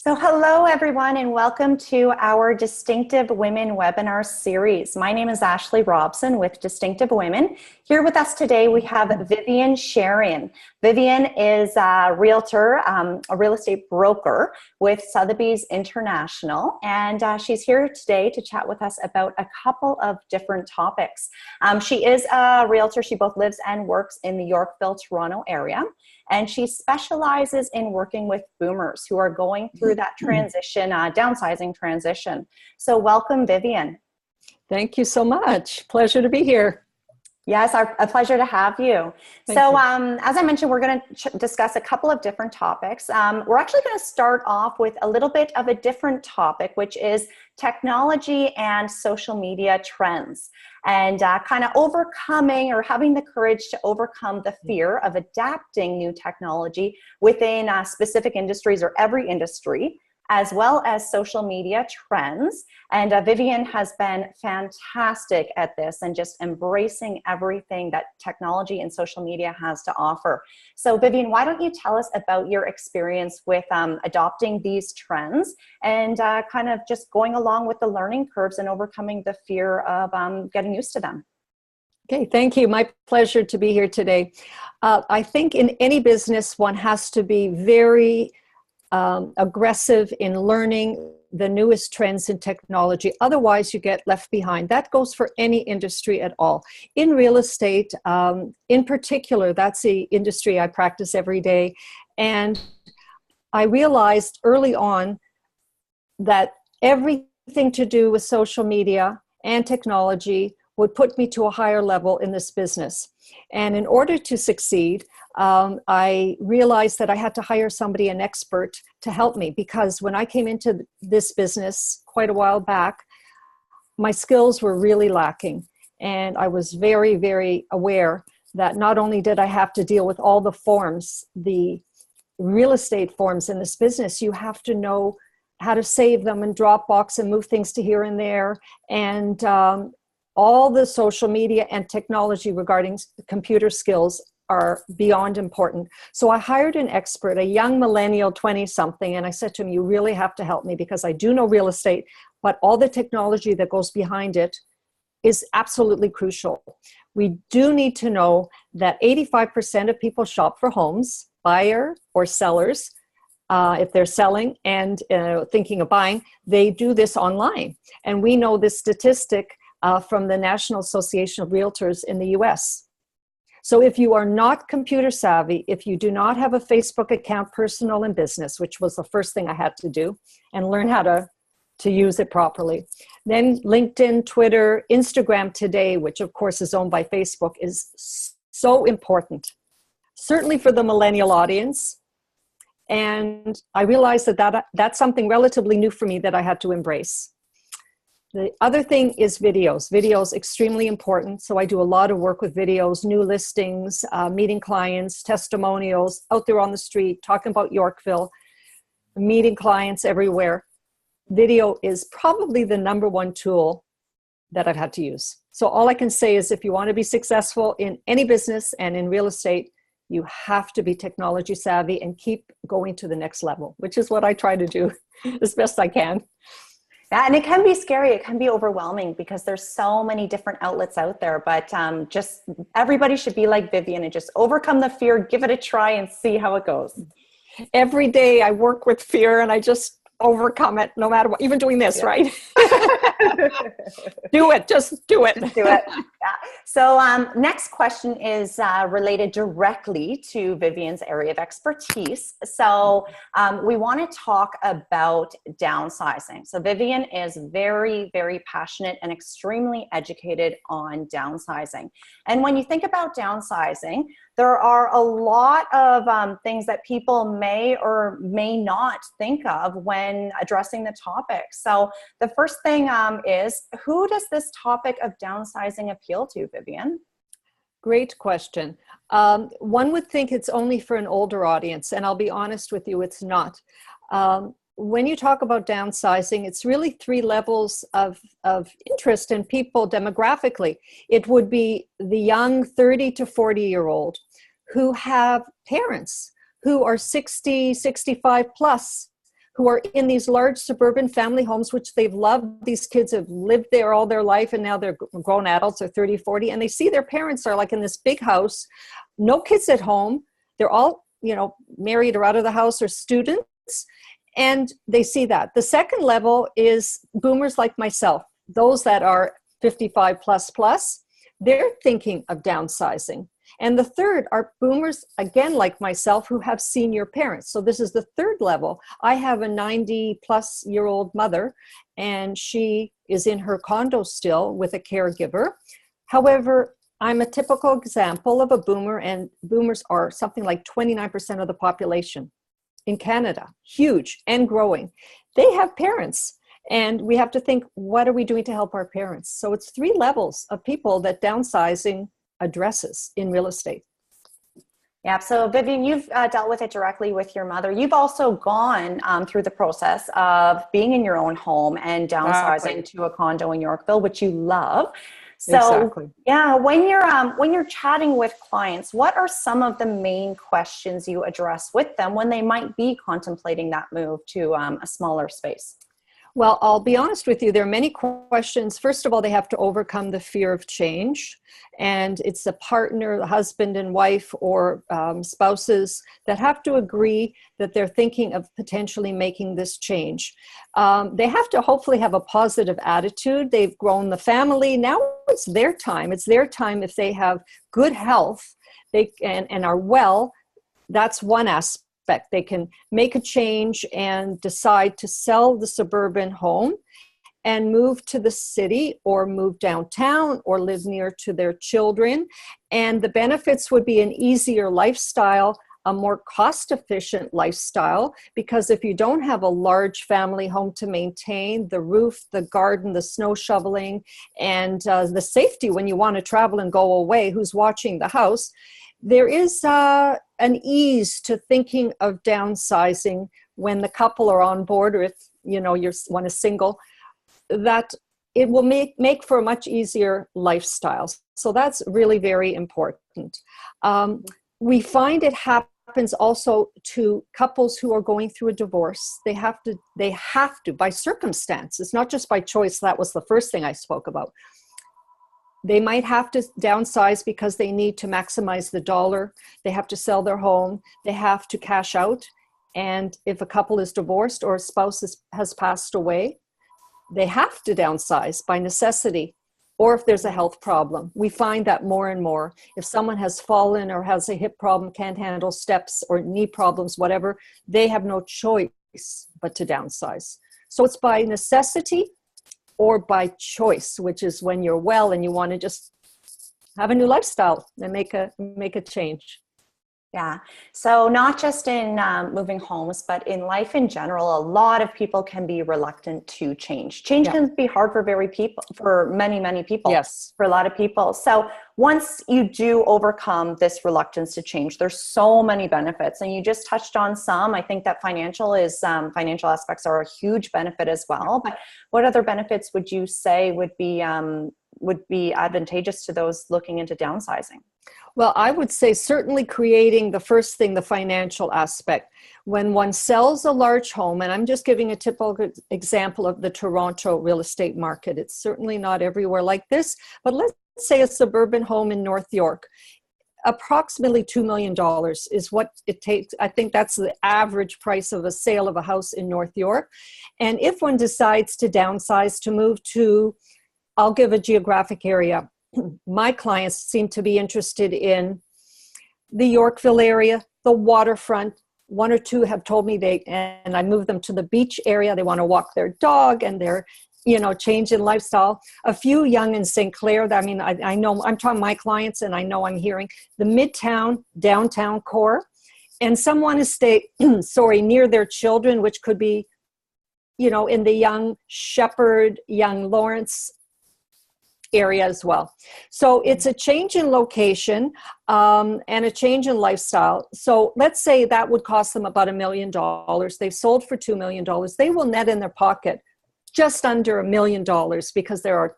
So hello everyone and welcome to our Distinctive Women webinar series. My name is Ashley Robson with Distinctive Women. Here with us today we have Vivien Sharon. Vivien is a realtor, a real estate broker with Sotheby's International, and she's here today to chat with us about a couple of different topics. She is a realtor. She both lives and works in the Yorkville, Toronto area. And she specializes in working with boomers who are going through that transition, downsizing transition. So welcome, Vivien. Thank you so much. Pleasure to be here. Yes, a pleasure to have you. As I mentioned, we're going to discuss a couple of different topics. We're actually going to start off with a little bit of a different topic, which is technology and social media trends, and kind of overcoming or having the courage to overcome the fear of adapting new technology within specific industries or every industry, as well as social media trends. And Vivien has been fantastic at this and just embracing everything that technology and social media has to offer. So Vivien, why don't you tell us about your experience with adopting these trends and kind of just going along with the learning curves and overcoming the fear of getting used to them? Okay, thank you. My pleasure to be here today. I think in any business, one has to be very aggressive in learning the newest trends in technology. Otherwise, you get left behind. That goes for any industry at all. In real estate, in particular, that's the industry I practice every day. And I realized early on that everything to do with social media and technology would put me to a higher level in this business. And in order to succeed, I realized that I had to hire somebody, an expert, to help me, because when I came into this business quite a while back, my skills were really lacking. And I was very, very aware that not only did I have to deal with all the forms, the real estate forms in this business, you have to know how to save them in Dropbox and move things to here and there. And all the social media and technology regarding computer skills are beyond important. So I hired an expert, a young millennial 20-something, and I said to him, you really have to help me because I do know real estate, but all the technology that goes behind it is absolutely crucial. We do need to know that 85% of people shop for homes, buyer or sellers. If they're selling and thinking of buying, they do this online. And we know this statistic from the National Association of Realtors in the US. So if you are not computer savvy, if you do not have a Facebook account, personal and business, which was the first thing I had to do, and learn how to use it properly. Then LinkedIn, Twitter, Instagram today, which of course is owned by Facebook, is so important, certainly for the millennial audience. And I realized that that's something relatively new for me that I had to embrace. The other thing is videos. Videos extremely important. So I do a lot of work with videos, new listings, meeting clients, testimonials, out there on the street, talking about Yorkville, meeting clients everywhere. Video is probably the #1 tool that I've had to use. So all I can say is if you want to be successful in any business and in real estate, you have to be technology savvy and keep going to the next level, which is what I try to do as best I can. Yeah, and it can be scary. It can be overwhelming because there's so many different outlets out there, but just everybody should be like Vivien and just overcome the fear, give it a try and see how it goes. Every day I work with fear and I just overcome it no matter what, even doing this, right? Do it, just do it. Just do it. Yeah. So next question is related directly to Vivien's area of expertise. So we want to talk about downsizing. So Vivien is very, very passionate and extremely educated on downsizing. And when you think about downsizing, there are a lot of things that people may or may not think of when addressing the topic. So the first thing is, who does this topic of downsizing appeal to, Vivien? Great question. One would think it's only for an older audience, and I'll be honest with you, it's not. When you talk about downsizing, it's really 3 levels of interest in people demographically. It would be the young 30 to 40-year-old who have parents who are 60, 65 plus, who are in these large suburban family homes, which they've loved. These kids have lived there all their life, and now they're grown adults, they're 30, 40, and they see their parents are like in this big house, no kids at home. They're all, married or out of the house or students, and they see that. The second level is boomers like myself, those that are 55 plus, they're thinking of downsizing. And the third are boomers, again, like myself, who have senior parents. So this is the third level. I have a 90-plus-year-old mother, and she is in her condo still with a caregiver. However, I'm a typical example of a boomer, and boomers are something like 29% of the population in Canada, huge and growing. They have parents, and we have to think, what are we doing to help our parents? So it's three levels of people that downsizing addresses in real estate. Yeah, so Vivien, you've dealt with it directly with your mother. You've also gone through the process of being in your own home and downsizing to a condo in Yorkville, which you love. So yeah, when you're chatting with clients, what are some of the main questions you address with them when they might be contemplating that move to a smaller space? Well, I'll be honest with you, there are many questions. First of all, they have to overcome the fear of change. And it's a partner, the husband and wife, or spouses that have to agree that they're thinking of potentially making this change. They have to hopefully have a positive attitude. They've grown the family. Now it's their time. It's their time if they have good health and are well. That's one aspect. They can make a change and decide to sell the suburban home and move to the city or move downtown or live near to their children. And the benefits would be an easier lifestyle, a more cost-efficient lifestyle, because if you don't have a large family home to maintain, the roof, the garden, the snow shoveling, and the safety when you want to travel and go away, who's watching the house, there is an ease to thinking of downsizing when the couple are on board, or if one is single, that it will make for a much easier lifestyle. So that's really very important. We find it happens also to couples who are going through a divorce. They have to by circumstance. It's not just by choice. That was the first thing I spoke about. They might have to downsize because they need to maximize the dollar. They have to sell their home. They have to cash out. And if a couple is divorced or a spouse has passed away, they have to downsize by necessity. Or if there's a health problem. We find that more and more. If someone has fallen or has a hip problem, can't handle steps or knee problems, whatever, they have no choice but to downsize. So it's by necessity or by choice, which is when you're well and you want to just have a new lifestyle and make a change. Yeah. So not just in moving homes, but in life in general, a lot of people can be reluctant to change. Change can be hard for many people. Yes. For a lot of people. So once you do overcome this reluctance to change, there's so many benefits, and you just touched on some. I think that financial aspects are a huge benefit as well. But what other benefits would you say would be advantageous to those looking into downsizing? Well, I would say certainly creating the first thing, the financial aspect. When one sells a large home, and I'm just giving a typical example of the Toronto real estate market. It's certainly not everywhere like this, but let's say a suburban home in North York. Approximately $2 million is what it takes. I think that's the average price of a sale of a house in North York. And if one decides to downsize, to move to, I'll give a geographic area. My clients seem to be interested in the Yorkville area, the waterfront. One or two have told me and I moved them to the beach area. They want to walk their dog and they're, change in lifestyle. A few Yonge and St. Clair, I know, I'm talking my clients and I know I'm hearing the Midtown, downtown core. And some want to stay, near their children, which could be, in the Yonge Shepherd, Yonge Lawrence area as well. So it's a change in location and a change in lifestyle. So let's say that would cost them about $1 million. They've sold for $2 million. They will net in their pocket just under $1 million because there are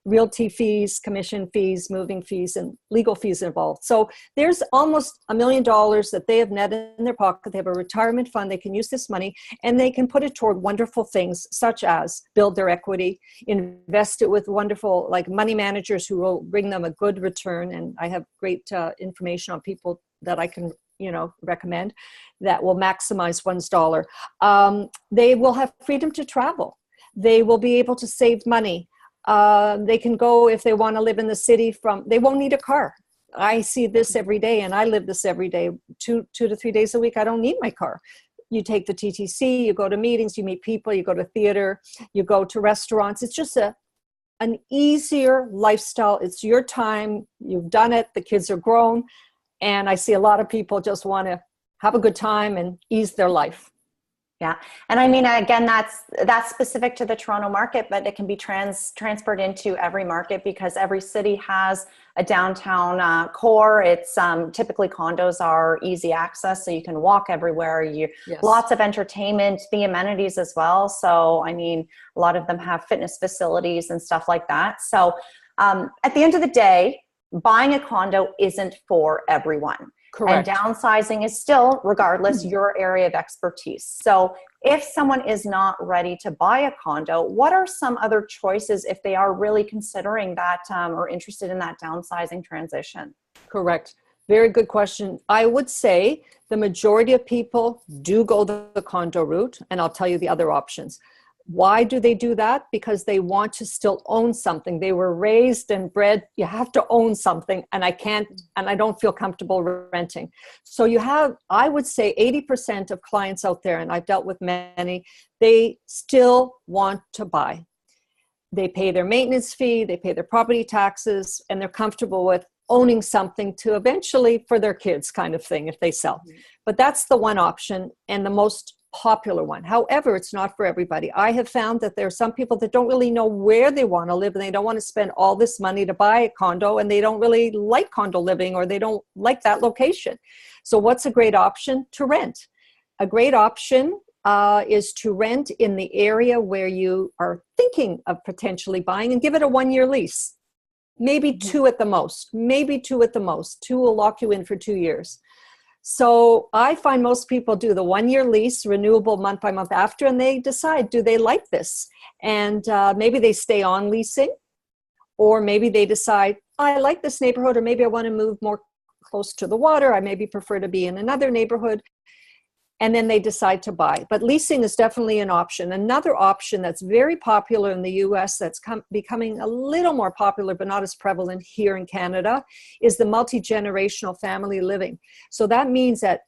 realty fees, commission fees, moving fees, and legal fees involved. So there's almost $1 million that they have netted in their pocket. They have a retirement fund. They can use this money and they can put it toward wonderful things such as build their equity, invest it with wonderful like money managers who will bring them a good return. And I have great information on people that I can recommend that will maximize one's dollar. They will have freedom to travel. They will be able to save money. They can go if they want to live in the city they won't need a car. I see this every day and I live this every day, 2 to 3 days a week. I don't need my car. You take the TTC, you go to meetings, you meet people, you go to theater, you go to restaurants. It's just an easier lifestyle. It's your time. You've done it. The kids are grown. And I see a lot of people just want to have a good time and ease their life. Yeah. And I mean, again, that's specific to the Toronto market, but it can be transferred into every market because every city has a downtown core. It's typically condos are easy access, so you can walk everywhere. Yes. Lots of entertainment, the amenities as well. So, I mean, a lot of them have fitness facilities and stuff like that. So at the end of the day, buying a condo isn't for everyone. Correct. And downsizing is still, regardless, your area of expertise. So if someone is not ready to buy a condo, what are some other choices if they are really considering that or interested in that downsizing transition? Correct. Very good question. I would say the majority of people do go the condo route, and I'll tell you the other options. Why do they do that? Because they want to still own something. They were raised and bred, you have to own something, and I don't feel comfortable renting. So you have, I would say 80% of clients out there, and I've dealt with many, they still want to buy. They pay their maintenance fee, they pay their property taxes, and they're comfortable with owning something to eventually for their kids kind of thing if they sell. But that's the one option and the most popular one. However, it's not for everybody. I have found that there are some people that don't really know where they want to live and they don't want to spend all this money to buy a condo and they don't really like condo living or they don't like that location. So what's a great option? To rent. A great option is to rent in the area where you are thinking of potentially buying and give it a 1-year lease. Maybe two at the most. Two will lock you in for 2 years. So I find most people do the 1-year lease, renewable month by month after, and they decide, do they like this? And maybe they stay on leasing, or maybe they decide, I like this neighborhood, or maybe I want to move more close to the water. I maybe prefer to be in another neighborhood. And then they decide to buy. But leasing is definitely an option. Another option that's very popular in the US that's becoming a little more popular, but not as prevalent here in Canada, is the multi-generational family living. So that means that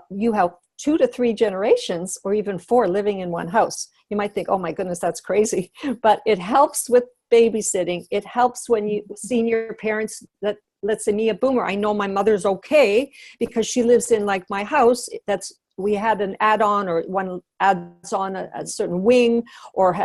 you have 2 to 3 generations or even 4 living in one house. You might think, oh my goodness, that's crazy. But it helps with babysitting. It helps when you senior parents that, let's say me, a boomer, I know my mother's okay because she lives in like my house. We had an add-on or one adds on a certain wing or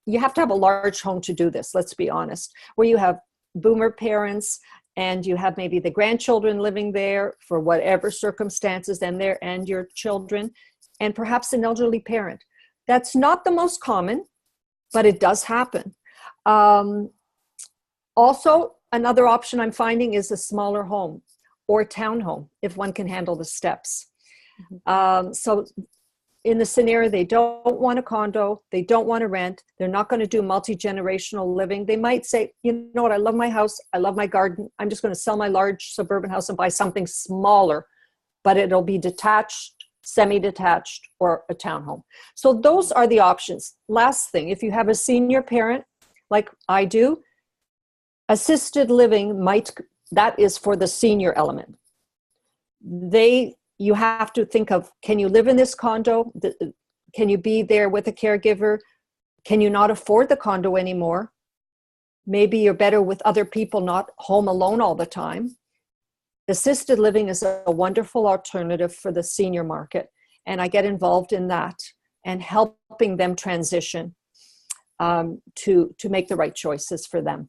you have to have a large home to do this, let's be honest, where you have boomer parents and you have maybe the grandchildren living there for whatever circumstances and your children and perhaps an elderly parent. That's not the most common, but it does happen. Also, another option I'm finding is a smaller home or a townhome if one can handle the steps. So in the scenario, they don't want a condo, they don't want to rent, they're not going to do multi-generational living. They might say, you know what, I love my house, I love my garden, I'm just going to sell my large suburban house and buy something smaller, but it'll be detached, semi-detached, or a townhome. So those are the options. Last thing, if you have a senior parent, like I do, assisted living that is for the senior element. You have to think of, can you live in this condo? Can you be there with a caregiver? Can you not afford the condo anymore? Maybe you're better with other people, not home alone all the time. Assisted living is a wonderful alternative for the senior market. And I get involved in that and helping them transition to make the right choices for them.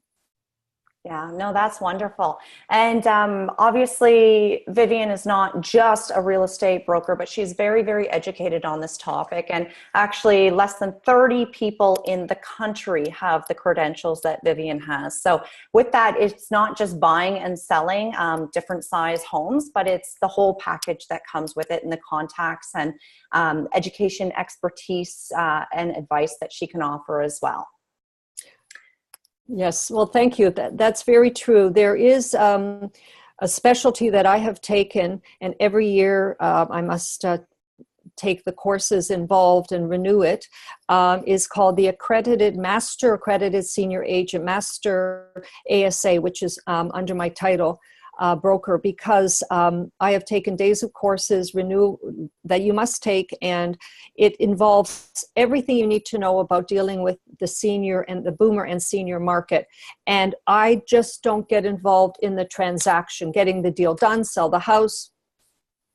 Yeah, no, that's wonderful. And obviously, Vivien is not just a real estate broker, but she's very, very educated on this topic. And actually, less than 30 people in the country have the credentials that Vivien has. So with that, it's not just buying and selling different size homes, but it's the whole package that comes with it, and the contacts and education, expertise, and advice that she can offer as well. Yes, well, thank you. That's very true. There is a specialty that I have taken, and every year I must take the courses involved and renew it, is called the Master Accredited Senior Agent, Master-ASA, which is under my title. Broker, because I have taken days of courses that you must take, and it involves everything you need to know about dealing with the senior and the boomer and senior market. And I just don't get involved in the transaction, getting the deal done, sell the house,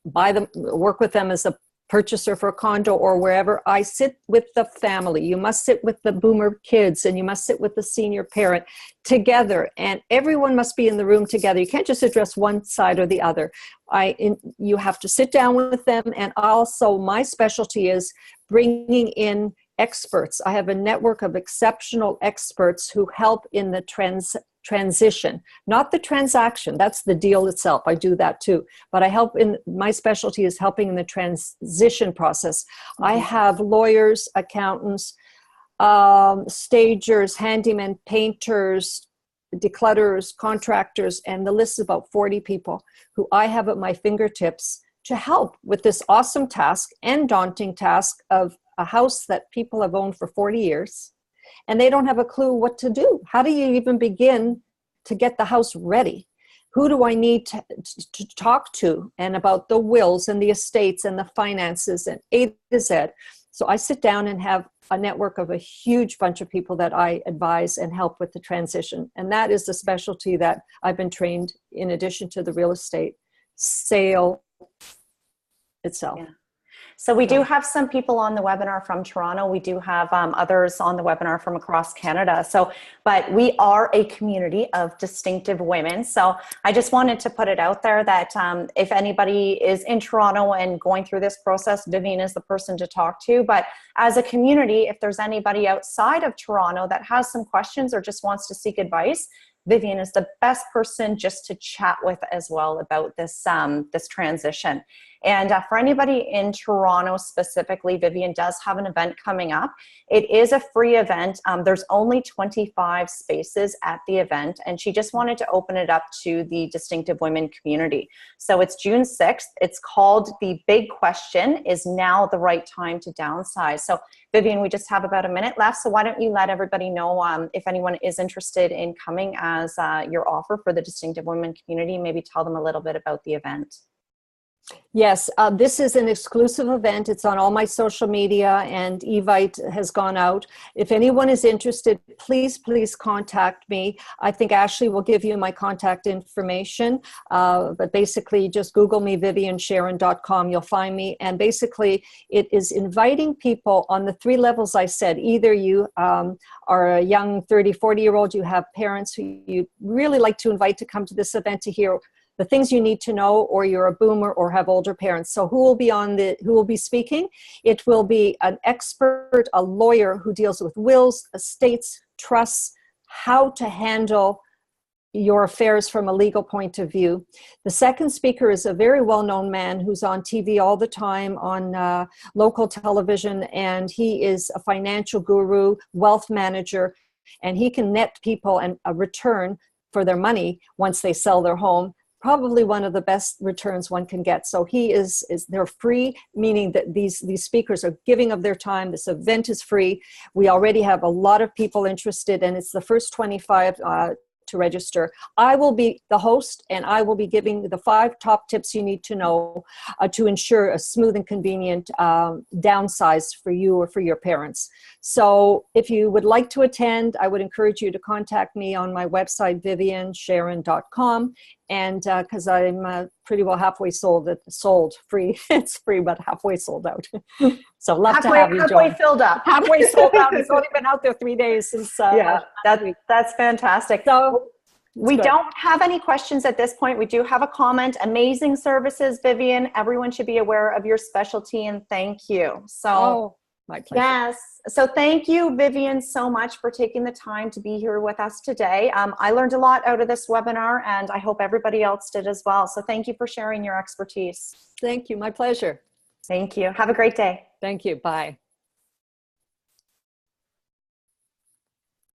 buy them, work with them as a purchaser for a condo or wherever. I sit with the family. You must sit with the boomer kids, and you must sit with the senior parent together, and everyone must be in the room together. You can't just address one side or the other. You have to sit down with them. And also my specialty is bringing in experts. I have a network of exceptional experts who help in the transition, not the transaction. That's the deal itself. I do that too. But my specialty is helping in the transition process. Mm-hmm. I have lawyers, accountants, stagers, handymen, painters, declutterers, contractors, and the list is about 40 people who I have at my fingertips to help with this awesome task and daunting task of a house that people have owned for 40 years. And they don't have a clue what to do. How do you even begin to get the house ready? Who do I need to talk to? And about the wills and the estates and the finances and A to Z. So I sit down and have a network of a huge bunch of people that I advise and help with the transition. And that is the specialty that I've been trained in addition to the real estate sale itself. Yeah. So we do have some people on the webinar from Toronto. We do have others on the webinar from across Canada. But we are a community of distinctive women. So I just wanted to put it out there that if anybody is in Toronto and going through this process, Vivien is the person to talk to. But as a community, if there's anybody outside of Toronto that has some questions or just wants to seek advice, Vivien is the best person just to chat with as well about this transition. And for anybody in Toronto specifically, Vivien does have an event coming up. It is a free event. There's only 25 spaces at the event, and she just wanted to open it up to the distinctive women community. So it's June 6th. It's called The Big Question, Is Now the Right Time to Downsize? So Vivien, we just have about a minute left. So why don't you let everybody know if anyone is interested in coming as your offer for the distinctive women community, maybe tell them a little bit about the event. Yes, this is an exclusive event. It's on all my social media, and Evite has gone out. If anyone is interested, please contact me. I think Ashley will give you my contact information, but basically just Google me, VivienSharon.com. You'll find me. And basically it is inviting people on the 3 levels I said. Either you are a young 30, 40-year-old, you have parents who you really like to invite to come to this event to hear the things you need to know, or you're a boomer or have older parents. So who will be speaking? It will be an expert, a lawyer who deals with wills, estates, trusts, how to handle your affairs from a legal point of view. The second speaker is a very well-known man who's on TV all the time, on local television, and he is a financial guru, wealth manager, and he can net people a return for their money once they sell their home. Probably one of the best returns one can get. So they're free, meaning that these speakers are giving of their time. This event is free. We already have a lot of people interested, and it's the first 25 to register. I will be the host, and I will be giving the 5 top tips you need to know to ensure a smooth and convenient downsize for you or for your parents. So if you would like to attend, I would encourage you to contact me on my website, VivienSharon.com. And because I'm pretty well halfway sold free. It's free, but halfway sold out. So love to have you join. Halfway filled up. Halfway sold out. It's only been out there 3 days since that's fantastic. So We don't have any questions at this point. We do have a comment. Amazing services, Vivien. Everyone should be aware of your specialty, and thank you. So, my pleasure. Yes. So thank you, Vivien, so much for taking the time to be here with us today. I learned a lot out of this webinar, and I hope everybody else did as well. So thank you for sharing your expertise. Thank you. My pleasure. Thank you. Have a great day. Thank you. Bye.